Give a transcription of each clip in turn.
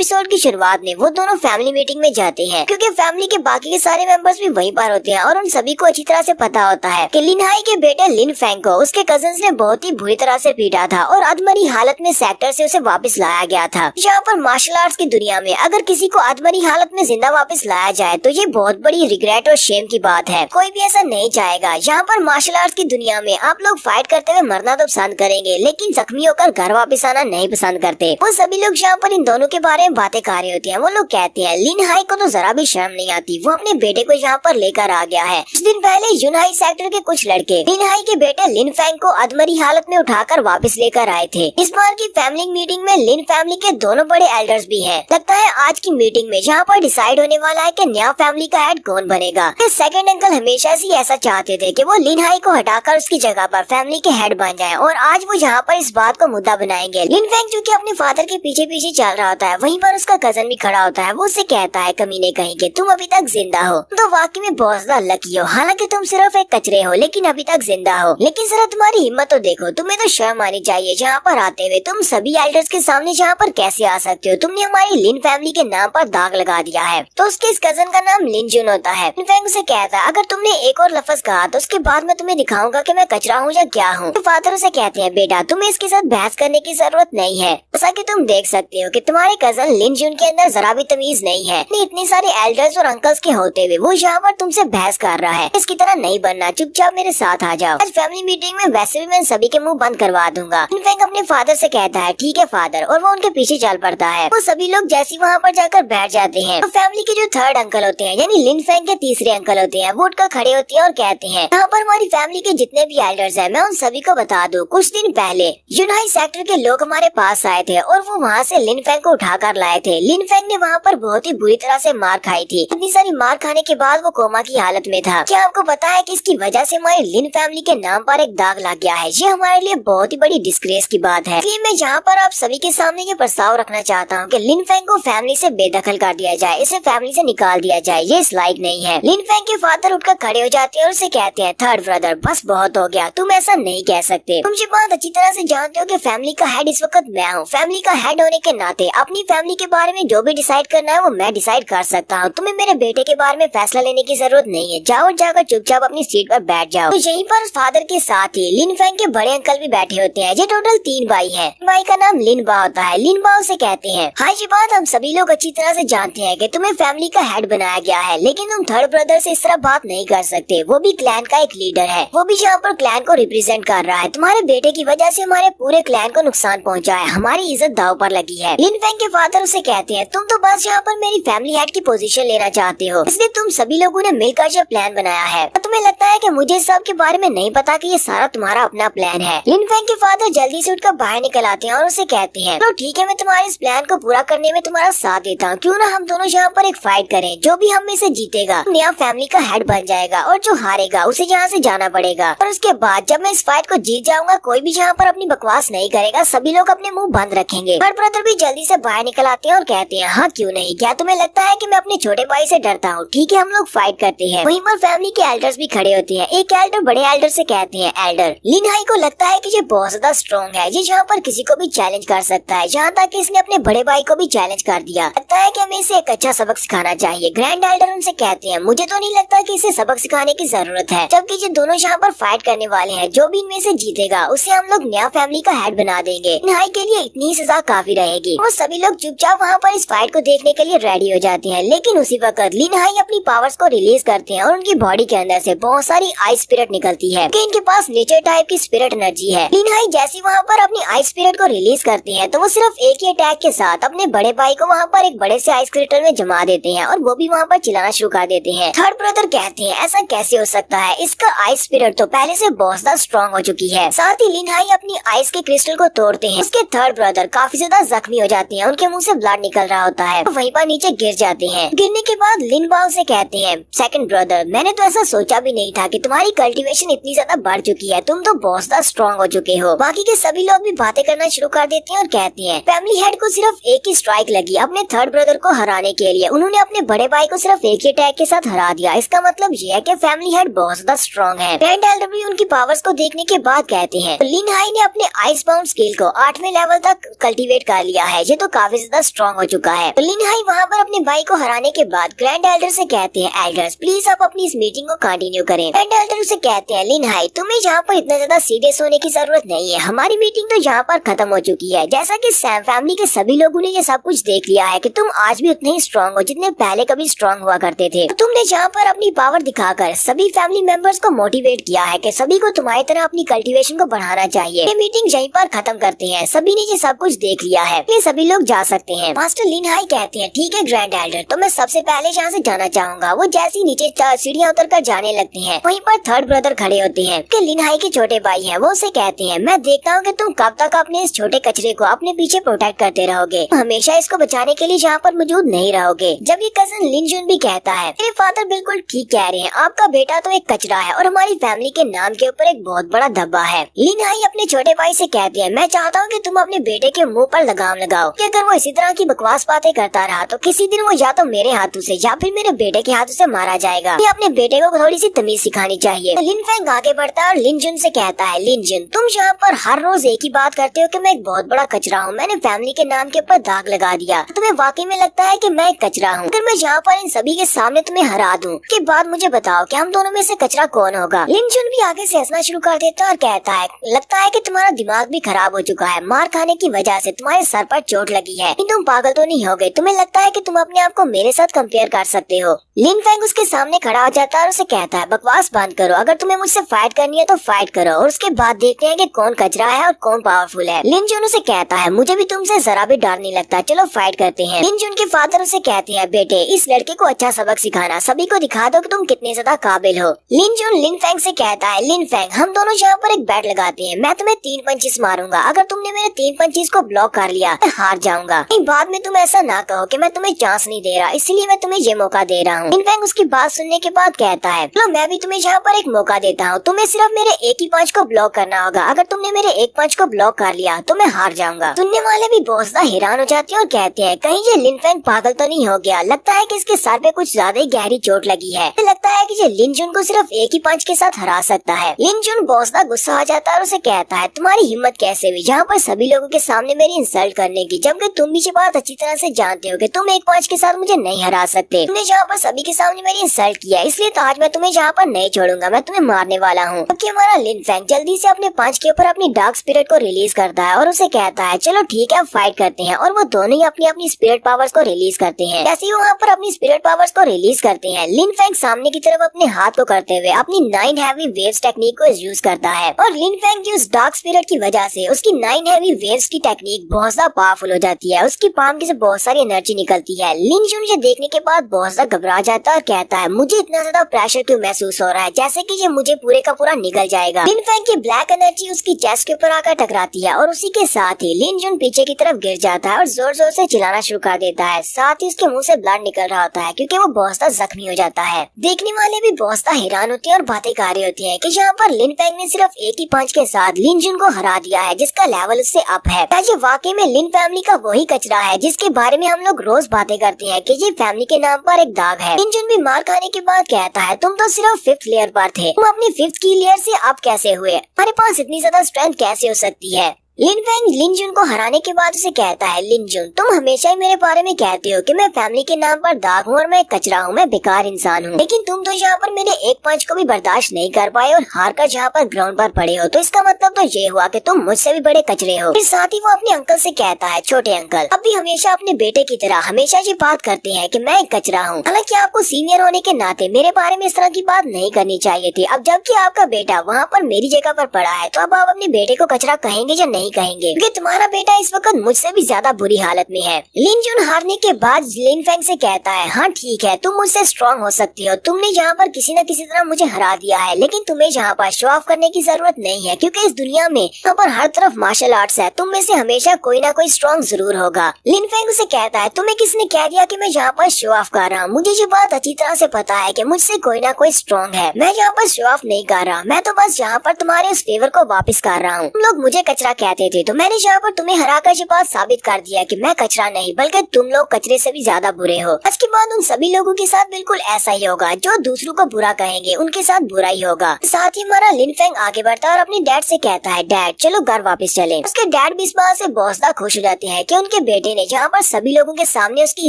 Episode की शुरुआत में वो दोनों फैमिली मीटिंग में जाते हैं क्योंकि फैमिली के बाकी के सारे मेंबर्स भी वहीं पर होते हैं और उन सभी को अच्छी तरह से पता होता है कि लिन हाई के बेटे लिन फेंग को उसके कजिन्स ने बहुत ही बुरी तरह से पीटा था और अधमरी हालत में सेक्टर से उसे वापस लाया गया था। यहाँ पर मार्शल आर्ट्स की दुनिया में अगर किसी को अधमरी हालत में जिंदा वापस लाया जाए तो ये बहुत बड़ी रिग्रेट और शेम की बात है। कोई भी ऐसा नहीं चाहेगा। यहाँ पर मार्शल आर्ट्स की दुनिया में आप लोग फाइट करते हुए मरना तो पसंद करेंगे लेकिन जख्मी होकर घर वापस आना नहीं पसंद करते। वो सभी लोग यहाँ पर इन दोनों के बारे में बातें कर रहे होते हैं। वो लोग कहते हैं लिन हाई को तो जरा भी शर्म नहीं आती, वो अपने बेटे को यहाँ पर लेकर आ गया है। कुछ दिन पहले यूनहाई सेक्टर के कुछ लड़के लिन हाई के बेटे लिन फेंग को अधमरी हालत में उठाकर वापस लेकर आए थे। इस बार की फैमिली मीटिंग में लिन फैमिली के दोनों बड़े एल्डर्स भी हैं। लगता है आज की मीटिंग में यहाँ पर डिसाइड होने वाला है कि नया फैमिली का हेड कौन बनेगा। सेकंड अंकल हमेशा से ऐसा चाहते थे कि वो लिन हाई को हटाकर उसकी जगह पर फैमिली के हेड बन जाएं और आज वो यहाँ पर इस बात को मुद्दा बनाएंगे। लिन फेंग जो कि अपने फादर के पीछे पीछे चल रहा होता है, वहीं पर उसका कजन भी खड़ा होता है। वो उससे कहता है कमीने कहीं के तुम अभी तक जिंदा हो, तो वाकई में बहुत ज्यादा लकी हो। हालांकि तुम सिर्फ एक कचरे हो लेकिन अभी तक जिंदा हो। लेकिन जरा तुम्हारी हिम्मत तो देखो, तुम्हें तो शर्म आनी चाहिए जहाँ पर आते हुए तुम सभी एल्डर्स के सामने जहाँ पर कैसे आ सकते हो। तुमने हमारी लिन फैमिली के नाम पर दाग लगा दिया है। तो उसके इस कजन का नाम लिन जुन होता है। लिन फेंग उसे कहता है अगर तुमने एक और लफ्ज कहा तो उसके बाद मैं तुम्हें दिखाऊंगा कि मैं कचरा हूँ या क्या हूँ। तो फादर उसे कहते हैं बेटा तुम्हें इसके साथ बहस करने की जरूरत नहीं है। जैसा कि तुम देख सकते हो कि तुम्हारे कजन लिन जुन के अंदर जरा भी तमीज नहीं है। इतने सारे एल्डर्स और अंकल्स के होते हुए वो यहाँ पर तुमसे बहस कर रहा है। इसकी तरह नहीं बनना, चुपचाप मेरे साथ आ जाओ। आज फैमिली मीटिंग में वैसे भी मैं सभी के मुंह बंद करवा दूंगा। लिन फेंग अपने फादर से कहता है ठीक है फादर, और वो उनके पीछे चल पड़ता है। वो सभी लोग जैसे वहाँ पर जाकर बैठ जाते हैं तो फैमिली के जो थर्ड अंकल होते हैं यानी लिन फेंग के तीसरे अंकल होते हैं वो उठकर खड़े होते हैं और कहते हैं यहाँ पर हमारी फैमिली के जितने भी एल्डर्स हैं मैं उन सभी को बता दूं, कुछ दिन पहले यूनहाई सेक्टर के लोग हमारे पास आए थे और वो वहाँ से लिन फेंग को उठाकर लाए थे। लिन फेंग ने वहाँ पर बहुत ही बुरी तरह से मार खाई थी। इतनी सारी मार खाने के बाद वो कोमा की हालत में था। क्या आपको पता है कि इसकी वजह से हमारी लिन फैमिली के नाम पर एक दाग लग गया है। ये हमारे लिए बहुत ही बड़ी डिस्ग्रेस की बात है। इसलिए मैं यहाँ पर आप सभी के सामने ये प्रस्ताव रखना चाहता हूँ कि लिन फेंग को फैमिली से बेदखल कर दिया जाए, इसे फैमिली से निकाल दिया जाए, ये इस लायक नहीं है। लिन फेंग के फादर उठकर खड़े हो जाते हैं और उसे कहते हैं थर्ड ब्रदर बस बहुत हो गया, तुम ऐसा नहीं कह सकते। तुम ये बात अच्छी तरह से जानते हो कि फैमिली का हेड इस वक्त मैं हूँ। फैमिली का हेड होने के नाते अपनी फैमिली के बारे में जो भी डिसाइड करना है वो मैं डिसाइड कर सकता हूँ। तुम्हें मेरे बेटे के बारे में फैसला लेने की जरूरत नहीं है। जाओ जाकर चुपचाप अपनी सीट पर बैठ जाओ। तो यहीं पर फादर के साथ ही लिन फेंग के बड़े अंकल भी बैठे होते हैं। ये टोटल 3 भाई हैं। भाई का नाम लिन बा होता है। लिन बा उसे कहते हैं हाँ ये बात हम सभी लोग अच्छी तरह से जानते हैं कि तुम्हें फैमिली का हेड बनाया गया है, लेकिन तुम थर्ड ब्रदर से इस तरह बात नहीं कर सकते। वो भी क्लैन का एक लीडर है, वो भी यहाँ पर क्लैन को रिप्रेजेंट कर रहा है। तुम्हारे बेटे की वजह से हमारे पूरे क्लैन को नुकसान पहुँचा है, हमारी इज्जत दाव पर लगी है। लिन फेंग के फादर उसे कहते हैं तुम तो बस यहाँ पर मेरी फैमिली हेड की पोजीशन लेना चाहते हो, इसलिए तुम सभी लोगों ने मिलकर जो प्लान बनाया है। तो तुम्हें लगता है कि मुझे इस सब के बारे में नहीं पता कि ये सारा तुम्हारा अपना प्लान है। लिन फेंग के फादर जल्दी से उठकर बाहर निकल आते हैं और उसे कहते हैं तो ठीक है मैं तुम्हारे इस प्लान को पूरा करने में तुम्हारा साथ देता हूँ। क्यों ना हम दोनों यहाँ पर एक फाइट करें, जो भी हम में से जीतेगा नया फैमिली का हेड बन जाएगा और जो हारेगा उसे यहाँ से जाना पड़ेगा। और उसके बाद जब मैं इस फाइट को जीत जाऊंगा कोई भी यहाँ पर अपनी बकवास नहीं करेगा, सभी लोग अपने मुंह बंद रखेंगे। थर्ड ब्रदर भी जल्दी से बाहर निकल आते हैं और कहते हैं हाँ क्यों नहीं, क्या तुम्हें लगता है कि मैं अपने छोटे भाई से डरता हूँ? ठीक है हम लोग फाइट करते हैं। वहीं पर फैमिली के एल्डर्स भी खड़े होते हैं। एक एल्डर बड़े एल्डर से कहते हैं एल्डर लिन हाई को लगता है कि ये बहुत ज्यादा स्ट्रॉन्ग है, ये यहाँ पर किसी को भी चैलेंज कर सकता है, यहाँ तक कि इसने अपने बड़े भाई को भी चैलेंज कर दिया। लगता है कि हमें इसे एक अच्छा सबक सिखाना चाहिए। ग्रैंड एल्डर उनसे कहते हैं मुझे तो नहीं लगता कि इसे सबक सिखाने की जरूरत है, जबकि ये दोनों यहाँ पर फाइट करने वाले हैं। जो भी इनमें से जीतेगा उसे हम लोग नया फैमिली का हेड बना देंगे। लिन हाई के लिए इतनी सजा काफी रहेगी। वो सभी लोग चुपचाप वहाँ पर इस फाइट को देखने के लिए रेडी हो जाते हैं। लेकिन उसी वक्त लिन हाई अपनी पावर्स को रिलीज करते हैं और उनकी बॉडी के अंदर से बहुत सारी आइस स्पिरिट निकलती है कि इनके पास नेचर टाइप की स्पिरिट एनर्जी है। लिन हाई जैसे वहाँ पर अपनी आइस स्पिरिट को रिलीज करते हैं तो वो सिर्फ एक ही अटैक के साथ अपने बड़े भाई को वहाँ पर एक बड़े से आइस क्रिस्टल में जमा देते हैं और वो भी वहाँ पर चिल्लाना शुरू कर देते हैं। थर्ड ब्रदर कहते हैं ऐसा कैसे हो सकता है, इसका आइस स्पिरिट तो पहले से बहुत ज्यादा स्ट्रॉन्ग हो चुकी है। साथ ही लिन हाई अपनी आइस के क्रिस्टल को तोड़ते हैं। उसके थर्ड ब्रदर काफी ज्यादा जख्मी हो जाते हैं, उनके मुंह से ब्लड निकल रहा होता है, तो वहीं पर नीचे गिर जाते हैं। गिरने के बाद लिन बाओ से कहते हैं सेकंड ब्रदर मैंने तो ऐसा सोचा भी नहीं था कि तुम्हारी कल्टीवेशन इतनी ज्यादा बढ़ चुकी है, तुम तो बहुत ज्यादा स्ट्रॉन्ग हो चुके हो। बाकी के सभी लोग भी बातें करना शुरू कर देते हैं और कहते हैं फैमिली हेड को सिर्फ एक ही स्ट्राइक लगी अपने थर्ड ब्रदर को हराने के लिए, उन्होंने अपने बड़े भाई को सिर्फ एक ही अटैक के साथ हरा दिया। इसका मतलब ये है कि फैमिली हेड बहुत ज्यादा स्ट्रॉन्ग है। ग्रैंड एल्डर भी उनकी पावर्स को देखने के बाद कहते हैं लिन हाई ने अपने आइस बाउंड स्किल को 8वें लेवल तक कल्टीवेट कर लिया है, ये तो काफी ज्यादा ज्यादा स्ट्रॉन्ग हो चुका है। तो लिन हाई वहाँ पर अपने भाई को हराने के बाद ग्रैंड एल्डर से कहते हैं, एल्डर्स प्लीज आप अपनी इस मीटिंग को कंटिन्यू करें। ग्रैंड एल्डर उसे कहते हैं, लिन हाई तुम्हें यहाँ पर इतना ज्यादा सीरियस होने की जरूरत नहीं है, हमारी मीटिंग तो यहाँ पर खत्म हो चुकी है। जैसा कि सैम फैमिली के सभी लोगों ने ये सब कुछ देख लिया है कि तुम आज भी उतने ही स्ट्रॉन्ग हो जितने पहले कभी स्ट्रॉन्ग हुआ करते थे। तो तुमने यहाँ पर अपनी पावर दिखाकर सभी फैमिली मेंबर्स को मोटिवेट किया है कि सभी को तुम्हारी तरह अपनी कल्टीवेशन को बढ़ाना चाहिए। ये मीटिंग यहीं पर खत्म करते हैं, सभी ने ये सब कुछ देख लिया है, ये सभी लोग जा सकते हैं। मास्टर लिन हाई कहते हैं, ठीक है ग्रैंड एल्डर, तो मैं सबसे पहले यहाँ से जाना चाहूंगा। वो जैसे ही नीचे सीढ़ियाँ उतर कर जाने लगते हैं, वहीं पर थर्ड ब्रदर खड़े होते हैं कि लिन हाई के छोटे भाई हैं। वो उसे कहते हैं, मैं देखता हूँ कि तुम कब तक अपने इस छोटे कचरे को अपने पीछे प्रोटेक्ट करते रहोगे, हमेशा इसको बचाने के लिए यहाँ पर मौजूद नहीं रहोगे। जब ये कजन लिन जुन भी कहता है, मेरे फादर बिल्कुल ठीक कह रहे हैं, आपका बेटा तो एक कचरा है और हमारी फैमिली के नाम के ऊपर एक बहुत बड़ा धब्बा है। लिन हाई अपने छोटे भाई से कहते हैं, मैं चाहता हूँ कि तुम अपने बेटे के मुंह पर लगाम लगाओ कि अगर वो इसी तरह की बकवास बातें करता रहा तो किसी दिन वो या तो मेरे हाथों से या फिर मेरे बेटे के हाथों से मारा जाएगा। ये अपने बेटे को थोड़ी सी तमीज सिखानी चाहिए। लिन फैंग आगे बढ़ता है और लिन जुन से कहता है, लिन जुन तुम यहाँ पर हर रोज एक ही बात करते हो कि मैं एक बहुत बड़ा कचरा हूँ, मैंने फैमिली के नाम के ऊपर दाग लगा दिया। तुम्हें वाकई में लगता है कि मैं एक कचरा हूँ? अगर मैं यहाँ पर इन सभी के सामने तुम्हें हरा दूँ के बाद मुझे बताओ कि हम दोनों में से कचरा कौन होगा। लिन जुन भी आगे से हंसना शुरू कर देता है और कहता है, लगता है कि तुम्हारा दिमाग भी खराब हो चुका है, मार खाने की वजह से तुम्हारे सर पर चोट लगी है, तुम पागल तो नहीं हो गए? तुम्हें लगता है कि तुम अपने आप को मेरे साथ कंपेयर कर सकते हो? लिन फैंग उसके सामने खड़ा हो जाता है और उसे कहता है, बकवास बंद करो, अगर तुम्हें मुझसे फाइट करनी है तो फाइट करो और उसके बाद देखते हैं कि कौन कचरा है और कौन पावरफुल है। लिन जुन उसे कहता है, मुझे भी तुमसे जरा भी डर नहीं लगता, चलो फाइट करते हैं। लिन जुन के फादर उसे कहते हैं, बेटे इस लड़के को अच्छा सबक सिखाना, सभी को दिखा दो कि तुम कितने ज्यादा काबिल हो। लिन जुन लिन फैंग से कहता है, लिन फैंग हम दोनों यहाँ पर एक बैट लगाते हैं, मैं तुम्हें 3 पंचेस मारूंगा, अगर तुमने मेरे 3 पंचेस को ब्लॉक कर लिया मैं हार जाऊंगा। बाद में तुम ऐसा ना कहो कि मैं तुम्हें चांस नहीं दे रहा, इसलिए मैं तुम्हें ये मौका दे रहा हूँ। लिन फैंग उसकी बात सुनने के बाद कहता है, लो मैं भी तुम्हें यहाँ पर एक मौका देता हूँ, तुम्हें सिर्फ मेरे एक ही पंच को ब्लॉक करना होगा, अगर तुमने मेरे एक पंच को ब्लॉक कर लिया तो मैं हार जाऊंगा। सुनने वाले भी बहुत ज्यादा हैरान हो जाते हैं और कहते हैं, कहीं ये लिन फैंग पागल तो नहीं हो गया? लगता है कि इसके सर पे कुछ ज्यादा ही गहरी चोट लगी है, लगता है कि ये लिन जुन को सिर्फ एक ही पंच के साथ हरा सकता है। लिन जुन बहुत ज्यादा गुस्सा हो जाता है और उसे कहता है, तुम्हारी हिम्मत कैसे हुई यहाँ पर सभी लोगों के सामने मेरी इंसल्ट करने की, जबकि तुम भी ये बात अच्छी तरह से जानते हो कि तुम एक पंच के साथ मुझे नहीं हरा सकते। तुमने यहाँ पर सभी के सामने मेरी इंसल्ट किया, इसलिए तो आज मैं तुम्हें यहाँ पर नहीं छोड़ूंगा, मैं तुम्हें मारने वाला हूँ। क्योंकि हमारा लिन फैंग जल्दी से अपने पंच के ऊपर अपनी डार्क स्पिरिट को रिलीज करता है और उसे कहता है, चलो ठीक है अब फाइट करते हैं। और वो दोनों ही अपनी अपनी स्पिरिट पावर्स को रिलीज करते हैं। जैसे ही वहाँ पर अपनी स्पिरिट पावर्स को रिलीज करते हैं, लिन फैंग सामने की तरफ अपने हाथ को करते हुए अपनी 9 हैवी वेव्स टेक्निक को यूज करता है और लिन फैंग की उस डार्क स्पिरिट की वजह से उसकी 9 हैवी वेव्स की टेक्निक बहुत ज्यादा पावरफुल हो जाती है, उसकी पाम से बहुत सारी एनर्जी निकलती है। लिन जुन ये देखने के बाद बहुत ज्यादा घबरा जाता है और कहता है, मुझे इतना ज्यादा प्रेशर क्यों महसूस हो रहा है, जैसे कि ये मुझे पूरे का पूरा निगल जाएगा। लिन फैंग की ब्लैक एनर्जी उसकी चेस्ट के ऊपर आकर टकराती है और उसी के साथ ही लिन जुन पीछे की तरफ गिर जाता है और जोर जोर से चिल्लाना शुरू कर देता है, साथ ही उसके मुंह से ब्लड निकल रहा होता है क्योंकि वो बहुत ज्यादा जख्मी हो जाता है। देखने वाले भी बहुत ज्यादा हैरान होते हैं और बातें कर रहे होते हैं कि यहाँ पर लिन फैंग ने सिर्फ एक ही पंच के साथ लिन जुन को हरा दिया है, जिसका लेवल उससे अप है। क्या ये वाकई में लिन फैमिली का वही कचरा है जिसके बारे में हम लोग रोज बातें करते हैं कि ये फैमिली के नाम पर एक दाग है। लिन जुन भी मार खाने के बाद कहता है, तुम तो सिर्फ 5th लेयर पर थे, तुम अपनी 5th की लेयर से अब कैसे हुए? हमारे पास इतनी ज्यादा स्ट्रेंथ कैसे हो सकती है? लिन फैंग लिन जुन को हराने के बाद उसे कहता है, लिन जुन तुम हमेशा ही मेरे बारे में कहते हो कि मैं फैमिली के नाम पर दाग हूँ और मैं कचरा हूँ, मैं बेकार इंसान हूँ, लेकिन तुम तो यहाँ पर मेरे एक पंच को भी बर्दाश्त नहीं कर पाए और हार कर यहाँ पर ग्राउंड पर पड़े हो, तो इसका मतलब तो ये हुआ कि तुम मुझसे भी बड़े कचरे हो। फिर साथ ही वो अपने अंकल से कहता है, छोटे अंकल अब भी हमेशा अपने बेटे की तरह हमेशा ये बात करते हैं कि मैं एक कचरा हूँ, हालांकि आपको सीनियर होने के नाते मेरे बारे में इस तरह की बात नहीं करनी चाहिए थी। अब जबकि आपका बेटा वहाँ पर मेरी जगह पर पड़ा है, तो अब आप अपने बेटे को कचरा कहेंगे या नहीं कहेंगे? तुम्हारा बेटा इस वक्त मुझसे भी ज्यादा बुरी हालत में है। लिन जुन हारने के बाद लिन फैंग से कहता है, हाँ ठीक है तुम मुझसे स्ट्रॉन्ग हो सकती हो, तुमने यहाँ पर किसी न किसी तरह मुझे हरा दिया है, लेकिन तुम्हें यहाँ पर शो ऑफ करने की जरूरत नहीं है क्योंकि इस दुनिया में यहाँ पर हर तरफ मार्शल आर्ट्स है, तुम में से हमेशा कोई ना कोई स्ट्रॉन्ग जरूर होगा। लिन फैंग उसे कहता है, तुम्हें किसने कह दिया कि मैं यहाँ पर शो ऑफ कर रहा हूँ? मुझे ये बात अच्छी तरह से पता है कि मुझसे कोई ना कोई स्ट्रॉन्ग है, मैं यहाँ पर शो ऑफ नहीं कर रहा, मैं तो बस यहाँ पर तुम्हारे उस फेवर को वापस कर रहा हूँ। तुम लोग मुझे कचरा कहते कहते थे, तो मैंने यहाँ पर तुम्हें हराकर ये बात साबित कर दिया कि मैं कचरा नहीं बल्कि तुम लोग कचरे से भी ज्यादा बुरे हो। आज के बाद उन सभी लोगों के साथ बिल्कुल ऐसा ही होगा, जो दूसरों को बुरा कहेंगे उनके साथ बुरा ही होगा। साथ ही हमारा लिन फेंग आगे बढ़ता है और अपने डैड से कहता है, डैड चलो घर वापस चले। उसके डैड भी इस बात से बहुत ज्यादा खुश हो जाते हैं कि उनके बेटे ने जहाँ पर सभी लोगों के सामने उसकी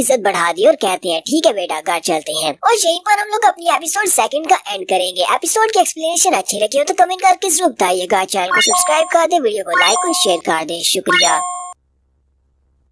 इज्जत बढ़ा दी और कहते हैं ठीक है बेटा घर चलते हैं। और यहीं पर हम लोग अपनी एपिसोड 2 का एंड करेंगे। एपिसोड की एक्सप्लेनेशन अच्छी लगी हो तो कमेंट करके जरूर बताइएगा। चैनल को सब्सक्राइब कर दे, वीडियो को लाइक और शेयर कर दे। शुक्रिया।